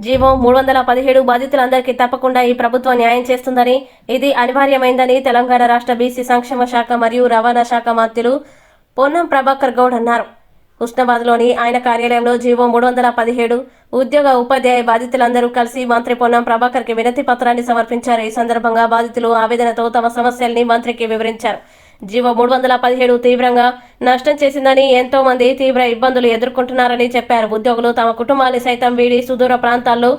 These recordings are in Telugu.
జీవో 317 బాధితులందరికీ తప్పకుండా ఈ ప్రభుత్వం న్యాయం చేస్తుందని, ఇది అనివార్యమైందని తెలంగాణ రాష్ట్ర బీసీ సంక్షేమ శాఖ మరియు రవాణా శాఖ మంత్రులు పొన్నం ప్రభాకర్ గౌడ్ అన్నారు. హుస్నాబాద్లోని ఆయన కార్యాలయంలో జీవో 317 ఉద్యోగ ఉపాధ్యాయ బాధితులందరూ కలిసి మంత్రి పొన్నం ప్రభాకర్కి వినతి పత్రాన్ని సమర్పించారు. ఈ సందర్భంగా బాధితులు ఆవేదనతో తమ సమస్యల్ని మంత్రికి వివరించారు. జీవో 317 తీవ్రంగా నష్టం చేసిందని, ఎంతో మంది తీవ్ర ఇబ్బందులు ఎదుర్కొంటున్నారని చెప్పారు. ఉద్యోగులు తమ కుటుంబాన్ని సైతం వీడి సుదూర ప్రాంతాల్లో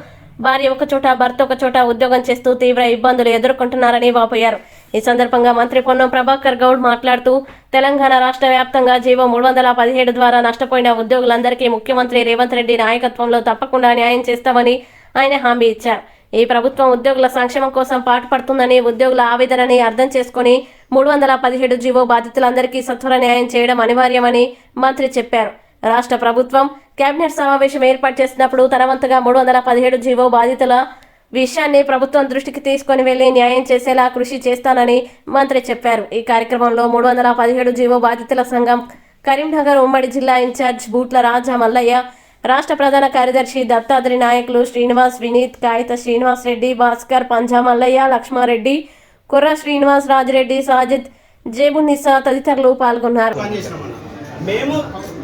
భార్య ఒకచోట భర్త ఒకచోట ఉద్యోగం చేస్తూ తీవ్ర ఇబ్బందులు ఎదుర్కొంటున్నారని వాపోయారు. ఈ సందర్భంగా మంత్రి పొన్నం ప్రభాకర్ గౌడ్ మాట్లాడుతూ, తెలంగాణ రాష్ట్ర వ్యాప్తంగా జీవో 317 ద్వారా నష్టపోయిన ఉద్యోగులందరికీ ముఖ్యమంత్రి రేవంత్ రెడ్డి నాయకత్వంలో తప్పకుండా న్యాయం చేస్తామని ఆయన హామీ ఇచ్చారు. ఈ ప్రభుత్వం ఉద్యోగుల సంక్షేమం కోసం పాటుపడుతుందని, ఉద్యోగుల ఆవేదనని అర్థం చేసుకుని 317 జీవో బాధితులందరికీ సత్వర న్యాయం చేయడం అనివార్యమని మంత్రి చెప్పారు. రాష్ట్ర ప్రభుత్వం కేబినెట్ సమావేశం ఏర్పాటు చేసినప్పుడు తన వంతుగా 317 జీవో బాధితుల విషయాన్ని ప్రభుత్వం దృష్టికి తీసుకుని వెళ్లి న్యాయం చేసేలా కృషి చేస్తానని మంత్రి చెప్పారు. ఈ కార్యక్రమంలో 317 జీవో బాధితుల సంఘం కరీంనగర్ ఉమ్మడి జిల్లా ఇన్ఛార్జ్ బూట్ల రాజా మల్లయ్య, రాష్ట్ర ప్రధాన కార్యదర్శి దత్తాత్రి నాయకులు శ్రీనివాస్, వినీత్, కాగిత శ్రీనివాస్ రెడ్డి, భాస్కర్, పంజా మల్లయ్య, లక్ష్మారెడ్డి, కుర్ర శ్రీనివాస్, రాజిరెడ్డి, సాజిద్, జేబునిసా తదితరులు పాల్గొన్నారు. మేము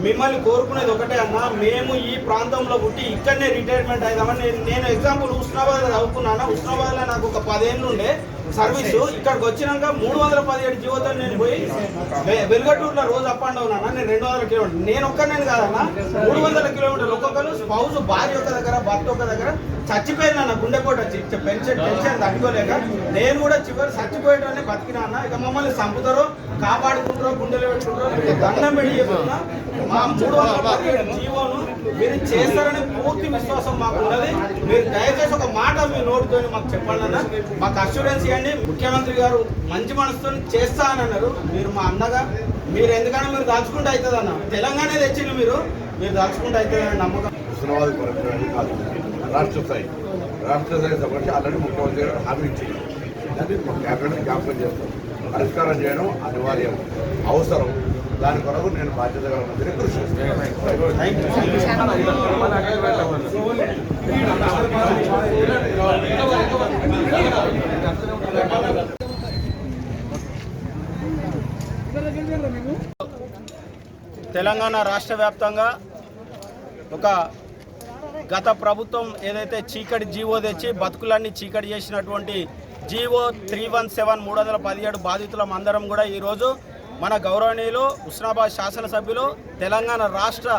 మిమ్మల్ని కోరుకునేది ఒకటే అన్న, మేము ఈ ప్రాంతంలో పుట్టి ఇక్కడనే రిటైర్మెంట్ అయిదామని. నేను ఎగ్జాంపుల్ హుస్నాబాద్ చదువుకున్నాను. హుస్నాబాద్లో నాకు ఒక 10 ఏళ్ళు ఉండే సర్వీసు. ఇక్కడికి వచ్చినాక 317 జీవోతో నేను పోయి వెలుగటూరులో రోజు అప్ అండ్ డౌన్ అన్న. నేను 200 కిలోమీటర్లు, నేను ఒక్కనే కాదన్న, 300 కిలోమీటర్లు. ఒక్కొక్కరు స్పౌజ్ భార్య ఒక దగ్గర భర్త ఒక దగ్గర చచ్చిపోయింది అన్న. గుండెపోటు వచ్చి టెన్షన్ తట్టుకోలేక నేను కూడా చివరి చచ్చిపోయేటోనే బతికినా అన్న. ఇక మమ్మల్ని చంపుతారో కాపాడుకుంటారో గుండెలు పెట్టుకుంటారో దండం పెట్టి చెప్తున్నా. మా 317 జీవోను మీరు చేస్తారని పూర్తి విశ్వాసం మాకు ఉన్నది. మీరు దయచేసి ఒక మాట మీ నోటితో మాకు చెప్పండి అన్న, మాకు అష్యూరెన్స్ ఇవ్వండి. ముఖ్యమంత్రి గారు మంచి మనసుతో చేస్తా అని అన్నారు. మీరు మా అన్నగా, మీరు ఎందుకన్నా మీరు దాచుకుంటే అవుతుంది అన్న. తెలంగాణ తెచ్చింది మీరు దాచుకుంటే అవుతుంది అని నమ్మకం. రాష్ట్ర స్థాయి సంబంధించి ఆల్రెడీ ముఖ్యమంత్రి గారు హామీ ఇచ్చింది. దాన్ని క్యాబినెట్ జ్ఞాపకం చేస్తాం. పరిష్కారం చేయడం అనివార్యం, అవసరం. దాని కొరకు నేను బాధ్యతగా మంత్రి కృషి చేస్తాను. తెలంగాణ రాష్ట్ర వ్యాప్తంగా ఒక గత ప్రభుత్వం ఏదైతే చీకటి జీవో తెచ్చి బతుకులన్నీ చీకటి చేసినటువంటి జీవో 317 317 బాధితులం అందరం కూడా ఈరోజు మన గౌరవనీయులు హుస్నాబాద్ శాసనసభ్యులు, తెలంగాణ రాష్ట్ర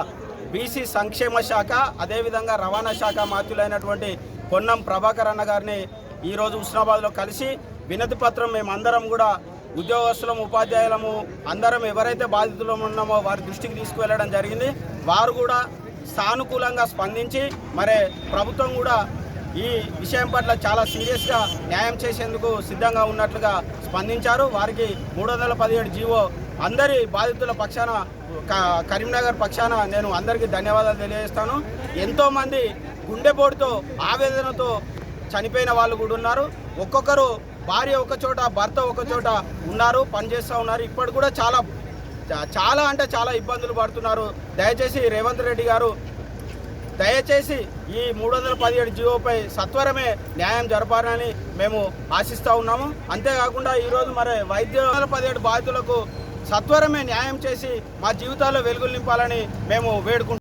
బీసీ సంక్షేమ శాఖ, అదేవిధంగా రవాణా శాఖ మంత్రులైనటువంటి పొన్నం ప్రభాకర్ అన్న గారిని ఈరోజు హుస్నాబాద్లో కలిసి వినతి పత్రం మేమందరం కూడా ఉద్యోగస్తులము, ఉపాధ్యాయులము అందరం ఎవరైతే బాధితులు ఉన్నామో వారి దృష్టికి తీసుకువెళ్ళడం జరిగింది. వారు కూడా సానుకూలంగా స్పందించి మరి ప్రభుత్వం కూడా ఈ విషయం పట్ల చాలా సీరియస్గా న్యాయం చేసేందుకు సిద్ధంగా ఉన్నట్లుగా స్పందించారు. వారికి 317 జీవో అందరి బాధితుల పక్షాన, కరీంనగర్ పక్షాన నేను అందరికీ ధన్యవాదాలు తెలియజేస్తాను. ఎంతోమంది గుండెపోటుతో ఆవేదనతో చనిపోయిన వాళ్ళు కూడా ఉన్నారు. ఒక్కొక్కరు భార్య ఒకచోట భర్త ఒకచోట ఉన్నారు, పనిచేస్తూ ఉన్నారు. ఇప్పటి కూడా చాలా అంటే చాలా ఇబ్బందులు పడుతున్నారు. దయచేసి రేవంత్ రెడ్డి గారు దయచేసి ఈ 317 జీవోపై సత్వరమే న్యాయం జరపాలని మేము ఆశిస్తూ ఉన్నాము. అంతేకాకుండా ఈరోజు మరి 317 బాధితులకు సత్వరమే న్యాయం చేసి మా జీవితాల్లో వెలుగులు నింపాలని మేము వేడుకుంటున్నాం.